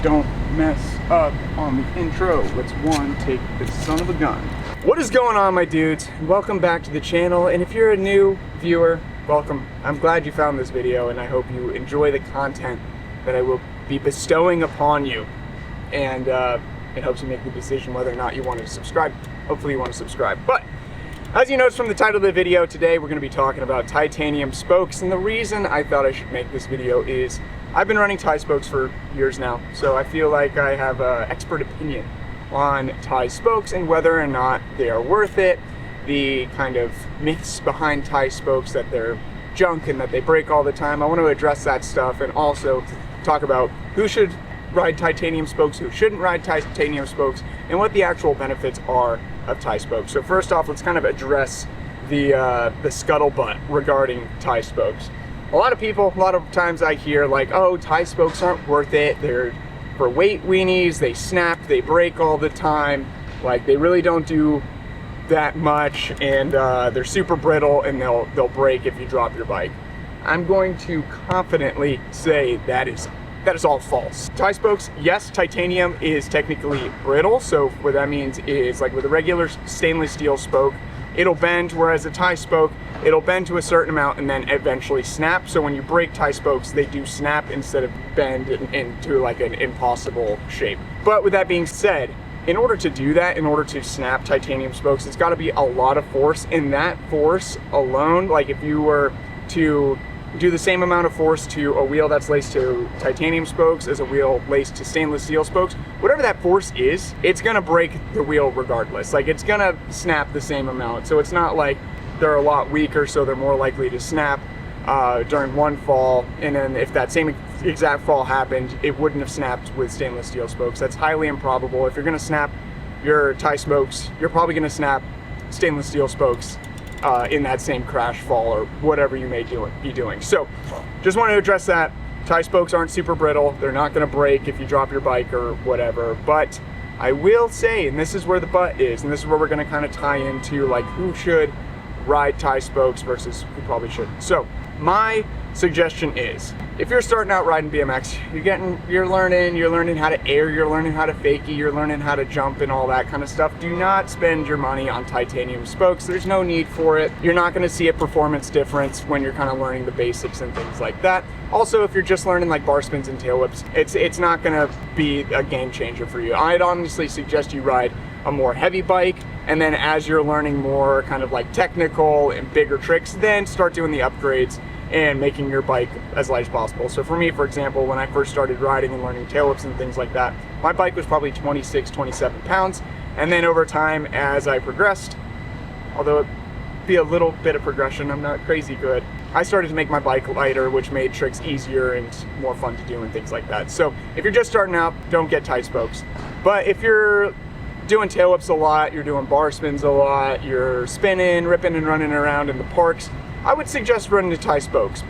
don't mess up on the intro. Let's take this son of a gun. What is going on, my dudes? Welcome back to the channel, and if you're a new viewer, welcome. I'm glad you found this video, and I hope you enjoy the content that I will be bestowing upon you, and it helps you make the decision whether or not you want to subscribe. Hopefully you want to subscribe. But as you noticed from the title of the video, today we're going to be talking about titanium spokes, and the reason I thought I should make this video is I've been running tie spokes for years now, so I feel like I have an expert opinion on tie spokes and whether or not they are worth it, the kind of myths behind tie spokes, that they're junk and that they break all the time. I want to address that stuff and also talk about who should ride titanium spokes, who shouldn't ride titanium spokes, and what the actual benefits are of tie spokes. So first off, let's kind of address the scuttlebutt regarding tie spokes. A lot of times I hear like, oh, tie spokes aren't worth it, they're for weight weenies, they snap, they break all the time, like they really don't do that much, and they're super brittle and they'll break if you drop your bike. I'm going to confidently say that is all false. Tie spokes, yes, titanium is technically brittle, so what that means is, like with a regular stainless steel spoke, it'll bend, whereas a tie spoke, it'll bend to a certain amount and then eventually snap. So when you break tie spokes, they do snap instead of bend into like an impossible shape. But with that being said, in order to do that, in order to snap titanium spokes, it's got to be a lot of force, and that force alone, like if you were to do the same amount of force to a wheel that's laced to titanium spokes as a wheel laced to stainless steel spokes, whatever that force is, it's gonna break the wheel regardless. Like it's gonna snap the same amount. So it's not like they're a lot weaker, so they're more likely to snap during one fall, and then if that same exact fall happened, it wouldn't have snapped with stainless steel spokes. That's highly improbable. If you're gonna snap your tie spokes, you're probably gonna snap stainless steel spokes in that same crash fall or whatever you may be doing. So just want to address that. Tie spokes aren't super brittle. They're not going to break if you drop your bike or whatever. But I will say, and this is where the but is, and this is where we're going to kind of tie into like who should ride tie spokes versus who probably shouldn't. So my suggestion is, if you're starting out riding BMX, you're learning how to air, you're learning how to fakie, you're learning how to jump and all that kind of stuff. Do not spend your money on titanium spokes. There's no need for it. You're not going to see a performance difference when you're kind of learning the basics and things like that. Also, if you're just learning like bar spins and tail whips, it's not going to be a game changer for you. I'd honestly suggest you ride a more heavy bike, and then as you're learning more kind of like technical and bigger tricks, then start doing the upgrades and making your bike as light as possible. So for me, for example, when I first started riding and learning tail whips and things like that, my bike was probably 26, 27 pounds. And then over time, as I progressed, although it'd be a little bit of progression, I'm not crazy good, I started to make my bike lighter, which made tricks easier and more fun to do and things like that. So if you're just starting out, don't get tie spokes. But if you're doing tail whips a lot, you're doing bar spins a lot, you're spinning, ripping and running around in the parks, I would suggest running the tie spokes.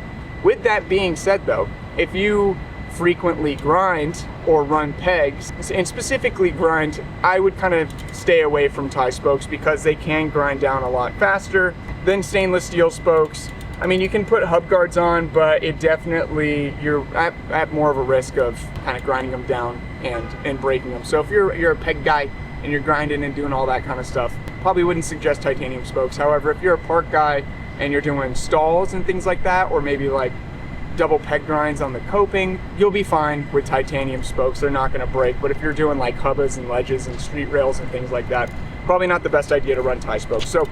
With that being said though, if you frequently grind or run pegs, and specifically grind, I would kind of stay away from tie spokes because they can grind down a lot faster than stainless steel spokes. I mean, you can put hub guards on, but it definitely, you're at more of a risk of kind of grinding them down and breaking them. So if you're a peg guy and you're grinding and doing all that kind of stuff, probably wouldn't suggest titanium spokes. However, if you're a park guy and you're doing stalls and things like that, or maybe like double peg grinds on the coping, you'll be fine with titanium spokes. They're not gonna break. But if you're doing like hubbas and ledges and street rails and things like that, probably not the best idea to run tie spokes. So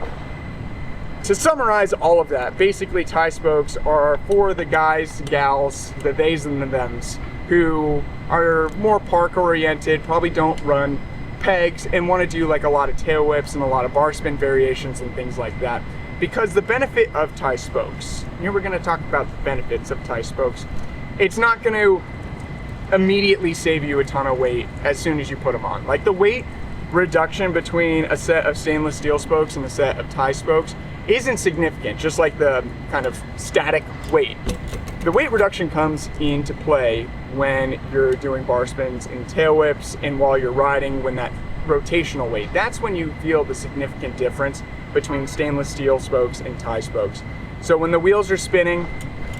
to summarize all of that, basically tie spokes are for the guys, gals, the theys and the thems, who are more park oriented, probably don't run pegs and wanna do like a lot of tail whips and a lot of bar spin variations and things like that. Because the benefit of tie spokes, here we're going to talk about the benefits of tie spokes. It's not going to immediately save you a ton of weight as soon as you put them on. Like the weight reduction between a set of stainless steel spokes and a set of tie spokes isn't significant, just like the kind of static weight. The weight reduction comes into play when you're doing bar spins and tail whips, and while you're riding, when that rotational weight, that's when you feel the significant difference between stainless steel spokes and tie spokes. So when the wheels are spinning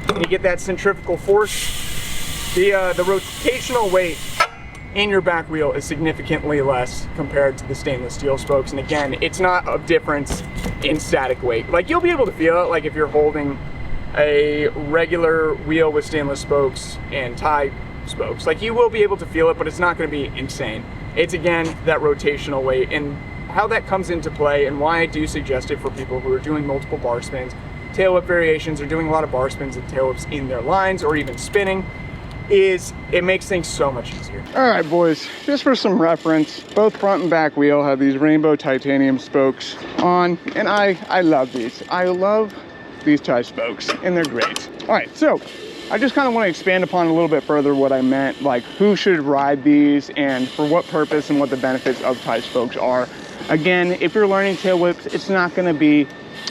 and you get that centrifugal force, the rotational weight in your back wheel is significantly less compared to the stainless steel spokes. And again, it's not a difference in static weight. Like, you'll be able to feel it, like if you're holding a regular wheel with stainless spokes and tie spokes, like, you will be able to feel it, but it's not going to be insane. It's, again, that rotational weight and how that comes into play, and why I do suggest it for people who are doing multiple bar spins, tail whip variations, or doing a lot of bar spins and tail whips in their lines, or even spinning, is it makes things so much easier. All right, boys, just for some reference, both front and back wheel have these rainbow titanium spokes on, and I love these. I love these tie spokes, and they're great. All right, so I just kind of want to expand upon a little bit further what I meant, like who should ride these and for what purpose and what the benefits of tie spokes are. Again, if you're learning tail whips, it's not going to be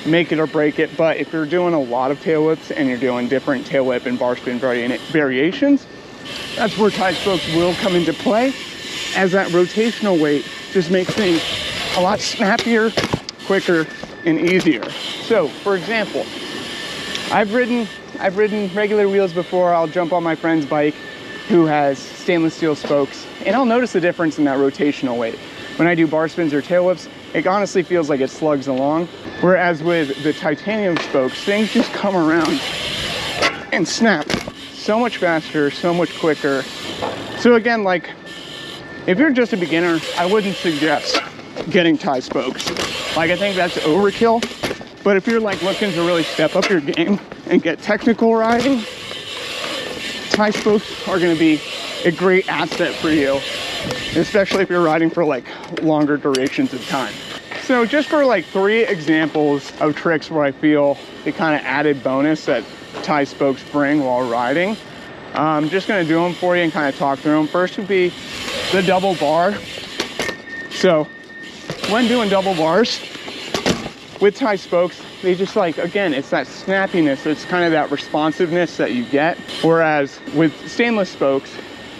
make it or break it, but if you're doing a lot of tail whips and you're doing different tail whip and bar spin variations, that's where tie spokes will come into play, as that rotational weight just makes things a lot snappier, quicker, and easier. So, for example, I've ridden regular wheels before. I'll jump on my friend's bike who has stainless steel spokes, and I'll notice the difference in that rotational weight. When I do bar spins or tail whips, it honestly feels like it slugs along. Whereas with the titanium spokes, things just come around and snap so much faster, so much quicker. So again, like, if you're just a beginner, I wouldn't suggest getting tie spokes. Like, I think that's overkill. But if you're like looking to really step up your game and get technical riding, tie spokes are gonna be a great asset for you, especially if you're riding for like longer durations of time. So just for like 3 examples of tricks where I feel the kind of added bonus that tie spokes bring while riding, I'm just going to do them for you and kind of talk through them. First would be the double bar. So when doing double bars with tie spokes, they just, like, again, it's that snappiness, it's kind of that responsiveness that you get. Whereas with stainless spokes,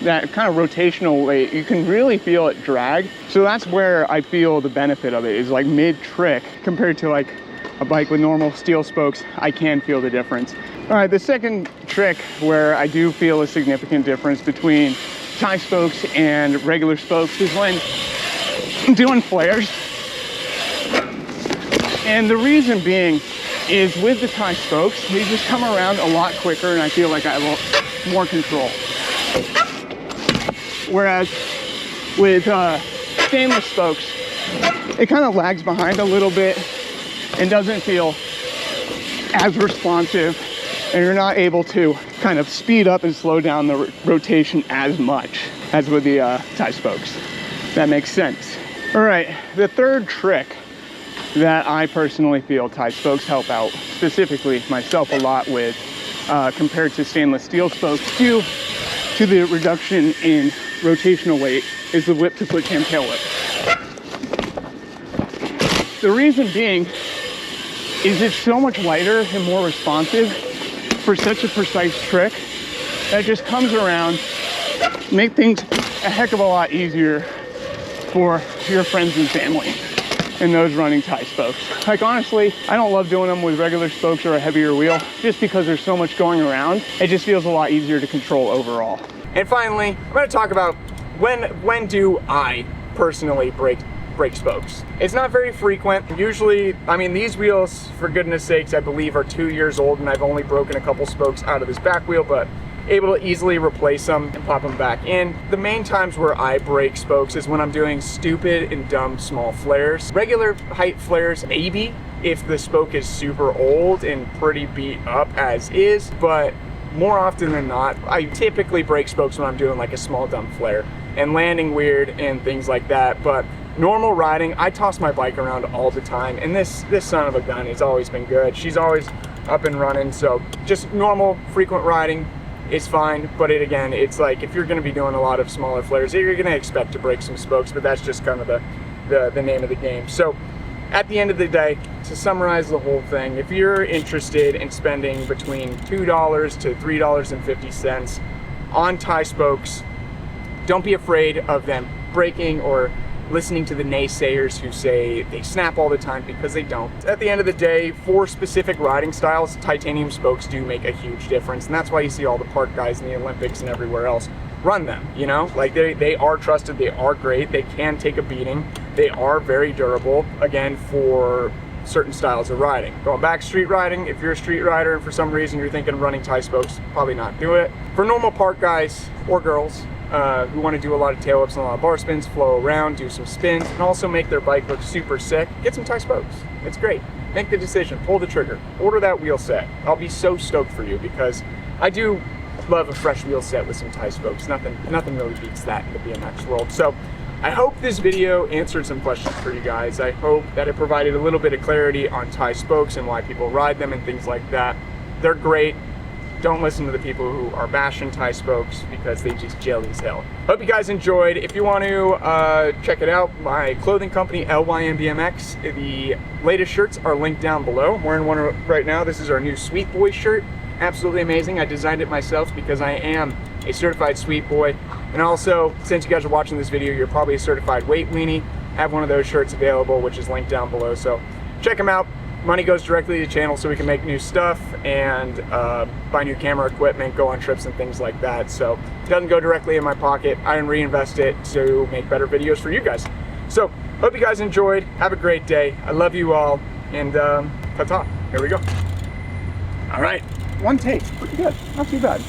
that kind of rotational weight, you can really feel it drag. So that's where I feel the benefit of it is, like, mid-trick compared to like a bike with normal steel spokes. I can feel the difference. All right, the second trick where I do feel a significant difference between tie spokes and regular spokes is when doing flares. And the reason being is with the tie spokes, they just come around a lot quicker, and I feel like I have more control. Whereas with stainless spokes, it kind of lags behind a little bit and doesn't feel as responsive, and you're not able to kind of speed up and slow down the rotation as much as with the tie spokes. That makes sense. All right, the third trick that I personally feel tie spokes help out, specifically myself, a lot with compared to stainless steel spokes due to the reduction in rotational weight, is the whip to foot cam tail whip. The reason being is it's so much lighter and more responsive for such a precise trick that just comes around, make things a heck of a lot easier for your friends and family and those running tie spokes. Like, honestly, I don't love doing them with regular spokes or a heavier wheel, just because there's so much going around. It just feels a lot easier to control overall. And finally, I'm going to talk about when do I personally break spokes. It's not very frequent. Usually, I mean, these wheels, for goodness sakes, I believe are 2 years old, and I've only broken a couple spokes out of this back wheel, but able to easily replace them and pop them back in. The main times where I break spokes is when I'm doing stupid and dumb small flares. Regular height flares, maybe, if the spoke is super old and pretty beat up as is, but more often than not, I typically break spokes when I'm doing like a small dumb flare and landing weird and things like that. But normal riding, I toss my bike around all the time, and this son of a gun has always been good. She's always up and running, so just normal, frequent riding is fine. But again, it's like, if you're gonna be doing a lot of smaller flares, you're gonna expect to break some spokes, but that's just kind of the name of the game. So at the end of the day, to summarize the whole thing, if you're interested in spending between $2 to $3.50 on tie spokes, don't be afraid of them breaking or listening to the naysayers who say they snap all the time, because they don't. At the end of the day, for specific riding styles, titanium spokes do make a huge difference, and that's why you see all the park guys in the Olympics and everywhere else run them, you know? Like they are trusted, they are great, they can take a beating, they are very durable, again, for certain styles of riding. Going back to street riding, if you're a street rider and for some reason you're thinking of running tie spokes, probably not do it. For normal park guys or girls who want to do a lot of tail whips and a lot of bar spins, flow around, do some spins, and also make their bike look super sick, get some tie spokes. It's great. Make the decision, pull the trigger, order that wheel set. I'll be so stoked for you because I do love a fresh wheel set with some tie spokes. Nothing really beats that in the BMX world. So I hope this video answered some questions for you guys. I hope that it provided a little bit of clarity on tie spokes and why people ride them and things like that. They're great. Don't listen to the people who are bashing tie spokes because they just jelly as hell. Hope you guys enjoyed. If you want to check it out, my clothing company, LYMBMX, the latest shirts are linked down below. I'm wearing one right now. This is our new Sweet Boy shirt. Absolutely amazing. I designed it myself because I am a certified sweet boy. And also, since you guys are watching this video, you're probably a certified weight weenie. I have one of those shirts available, which is linked down below. So check them out. Money goes directly to the channel so we can make new stuff and buy new camera equipment, go on trips and things like that. So it doesn't go directly in my pocket. I reinvest it to make better videos for you guys. So hope you guys enjoyed. Have a great day. I love you all. And ta-ta. Here we go. All right. One take. Pretty good. Not too bad.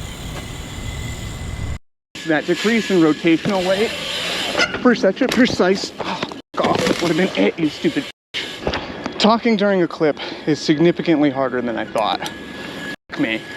That decrease in rotational weight for such a precise... Oh, God. Would have been it, you stupid... Talking during a clip is significantly harder than I thought. F me.